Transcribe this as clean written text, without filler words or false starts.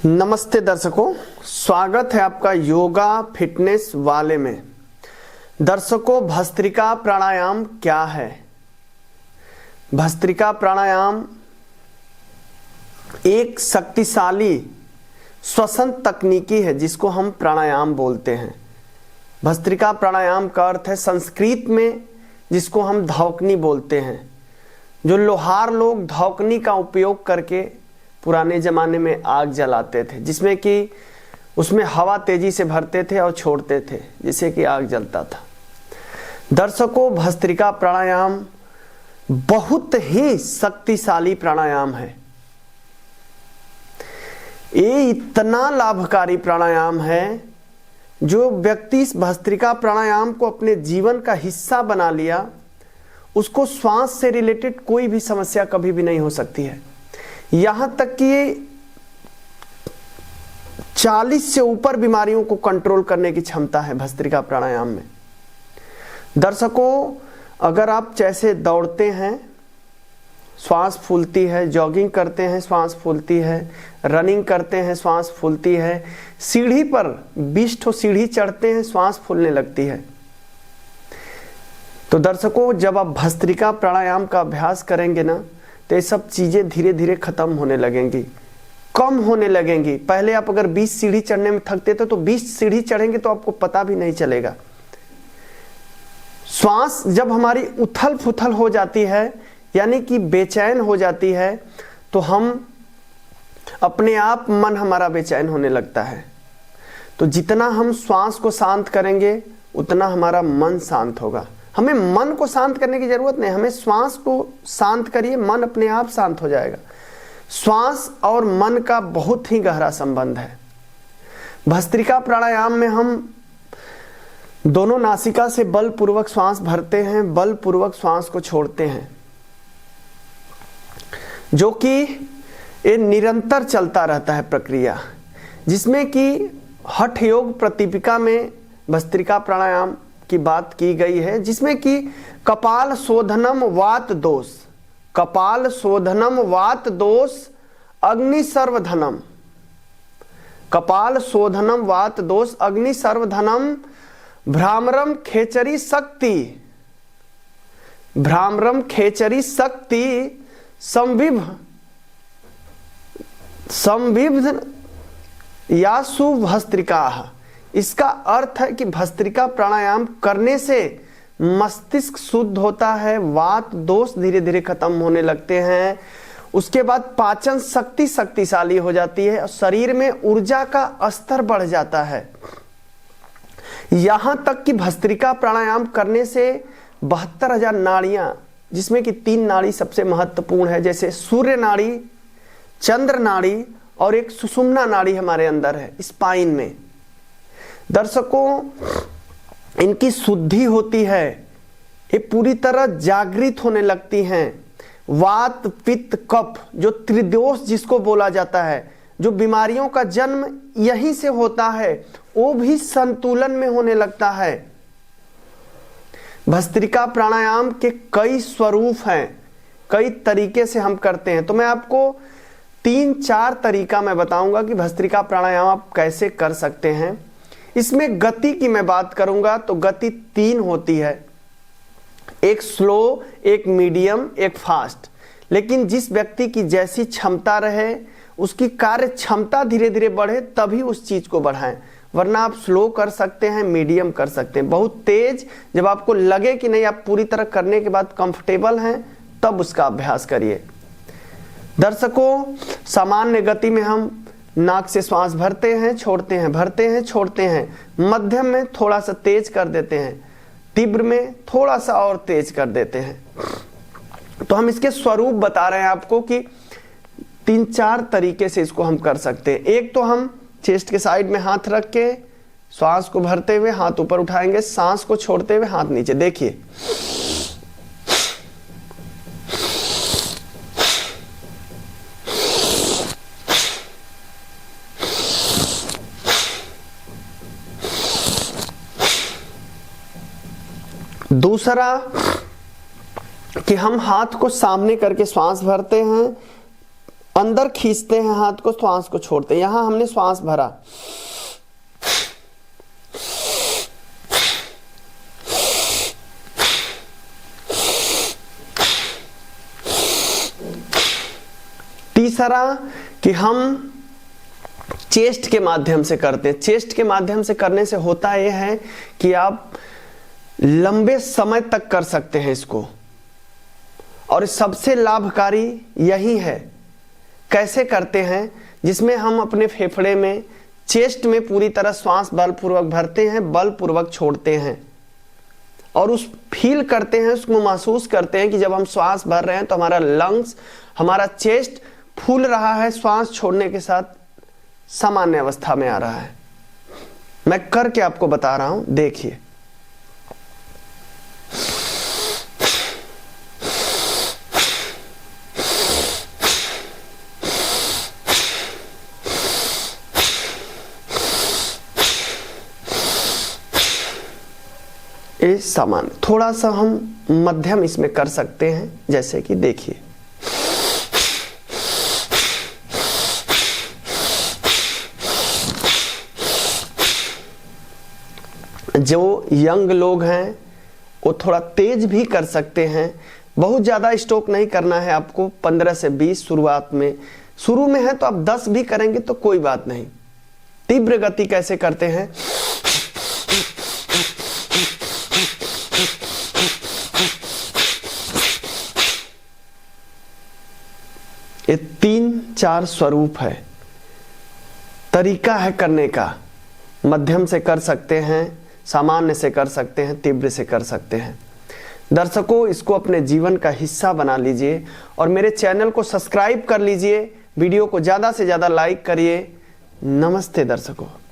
नमस्ते दर्शकों, स्वागत है आपका योगा फिटनेस वाले में। दर्शकों, भस्त्रिका प्राणायाम क्या है? भस्त्रिका प्राणायाम एक शक्तिशाली श्वसन तकनीकी है जिसको हम प्राणायाम बोलते हैं। भस्त्रिका प्राणायाम का अर्थ है संस्कृत में जिसको हम धौकनी बोलते हैं। जो लोहार लोग धौकनी का उपयोग करके पुराने जमाने में आग जलाते थे, जिसमें कि उसमें हवा तेजी से भरते थे और छोड़ते थे जिससे कि आग जलता था। दर्शकों, भस्त्रिका प्राणायाम बहुत ही शक्तिशाली प्राणायाम है। ये इतना लाभकारी प्राणायाम है, जो व्यक्ति इस भस्त्रिका प्राणायाम को अपने जीवन का हिस्सा बना लिया, उसको श्वास से रिलेटेड कोई भी समस्या कभी भी नहीं हो सकती है। यहां तक कि ये 40 से ऊपर बीमारियों को कंट्रोल करने की क्षमता है भस्त्रिका प्राणायाम में। दर्शकों, अगर आप जैसे दौड़ते हैं श्वास फूलती है, जॉगिंग करते हैं श्वास फूलती है, रनिंग करते हैं श्वास फूलती है, सीढ़ी पर 20 ठो सीढ़ी चढ़ते हैं श्वास फूलने लगती है। तो दर्शकों, जब आप भस्त्रिका प्राणायाम का अभ्यास करेंगे ना, तो ये सब चीजें धीरे धीरे खत्म होने लगेंगी, कम होने लगेंगी। पहले आप अगर 20 सीढ़ी चढ़ने में थकते थे तो 20 सीढ़ी चढ़ेंगे तो आपको पता भी नहीं चलेगा। श्वास जब हमारी उथल फुथल हो जाती है, यानी कि बेचैन हो जाती है, तो हम अपने आप मन हमारा बेचैन होने लगता है। तो जितना हम श्वास को शांत करेंगे उतना हमारा मन शांत होगा। हमें मन को शांत करने की जरूरत नहीं, हमें श्वास को शांत करिए, मन अपने आप शांत हो जाएगा। श्वास और मन का बहुत ही गहरा संबंध है। भस्त्रिका प्राणायाम में हम दोनों नासिका से बलपूर्वक श्वास भरते हैं, बलपूर्वक श्वास को छोड़ते हैं, जो कि ये निरंतर चलता रहता है प्रक्रिया, जिसमें कि हठ योग प्रतिपिका में भस्त्रिका प्राणायाम की बात की गई है, जिसमें कि कपाल शोधनम वात दोष, कपाल शोधनम वात दोष अग्नि सर्वधनम, कपाल शोधनम वात दोष अग्नि सर्वधनम भ्रामरम खेचरी शक्ति, भ्रामरम खेचरी शक्ति संविभ यासु भस्त्रिका। इसका अर्थ है कि भस्त्रिका प्राणायाम करने से मस्तिष्क शुद्ध होता है, वात दोष धीरे धीरे खत्म होने लगते हैं, उसके बाद पाचन शक्ति शक्तिशाली हो जाती है और शरीर में ऊर्जा का स्तर बढ़ जाता है। यहां तक कि भस्त्रिका प्राणायाम करने से 72,000 नाड़ियां, जिसमें कि 3 नाड़ी सबसे महत्वपूर्ण है, जैसे सूर्य नाड़ी, चंद्र नाड़ी और एक सुषुम्ना नाड़ी हमारे अंदर है स्पाइन में। दर्शकों, इनकी शुद्धि होती है, ये पूरी तरह जागृत होने लगती हैं। वात पित्त कफ, जो त्रिदोष जिसको बोला जाता है, जो बीमारियों का जन्म यहीं से होता है, वो भी संतुलन में होने लगता है। भस्त्रिका प्राणायाम के कई स्वरूप हैं, कई तरीके से हम करते हैं। तो मैं आपको 3-4 तरीका मैं बताऊंगा कि भस्त्रिका प्राणायाम आप कैसे कर सकते हैं। इसमें गति की मैं बात करूंगा तो गति 3 होती है, एक स्लो, एक मीडियम, एक फास्ट। लेकिन जिस व्यक्ति की जैसी क्षमता रहे, उसकी कार्य क्षमता धीरे धीरे बढ़े, तभी उस चीज को बढ़ाएं। वरना आप स्लो कर सकते हैं, मीडियम कर सकते हैं, बहुत तेज जब आपको लगे कि नहीं आप पूरी तरह करने के बाद कंफर्टेबल हैं, तब उसका अभ्यास करिए। दर्शकों, सामान्य गति में हम नाक से श्वास भरते हैं, छोड़ते हैं, भरते हैं, छोड़ते हैं। मध्यम में थोड़ा सा तेज कर देते हैं, तीव्र में थोड़ा सा और तेज कर देते हैं। तो हम इसके स्वरूप बता रहे हैं आपको कि 3-4 तरीके से इसको हम कर सकते हैं। एक तो हम चेस्ट के साइड में हाथ रख के श्वास को भरते हुए हाथ ऊपर उठाएंगे, सांस को छोड़ते हुए हाथ नीचे। देखिए, दूसरा कि हम हाथ को सामने करके श्वास भरते हैं, अंदर खींचते हैं हाथ को, श्वास को छोड़ते हैं। यहां हमने श्वास भरा, तीसरा कि हम चेस्ट के माध्यम से करते हैं। चेस्ट के माध्यम से करने से होता यह है कि आप लंबे समय तक कर सकते हैं इसको, और सबसे लाभकारी यही है। कैसे करते हैं? जिसमें हम अपने फेफड़े में, चेस्ट में पूरी तरह श्वास बलपूर्वक भरते हैं, बलपूर्वक छोड़ते हैं, और उस फील करते हैं, उसको महसूस करते हैं कि जब हम श्वास भर रहे हैं तो हमारा लंग्स, हमारा चेस्ट फूल रहा है, श्वास छोड़ने के साथ सामान्य अवस्था में आ रहा है। मैं करके आपको बता रहा हूं, देखिए। ये सामान्य, थोड़ा सा हम मध्यम इसमें कर सकते हैं, जैसे कि देखिए। जो यंग लोग हैं वो थोड़ा तेज भी कर सकते हैं, बहुत ज़्यादा स्टॉक नहीं करना है आपको। 15 से 20 शुरुआत में, शुरू में है तो आप 10 भी करेंगे तो कोई बात नहीं। तीव्र गति कैसे करते हैं? ये 3-4 स्वरूप है, तरीका है करने का। मध्यम से कर सकते हैं, सामान्य से कर सकते हैं, तीव्र से कर सकते हैं। दर्शकों, इसको अपने जीवन का हिस्सा बना लीजिए और मेरे चैनल को सब्सक्राइब कर लीजिए। वीडियो को ज़्यादा से ज़्यादा लाइक करिए। नमस्ते दर्शकों।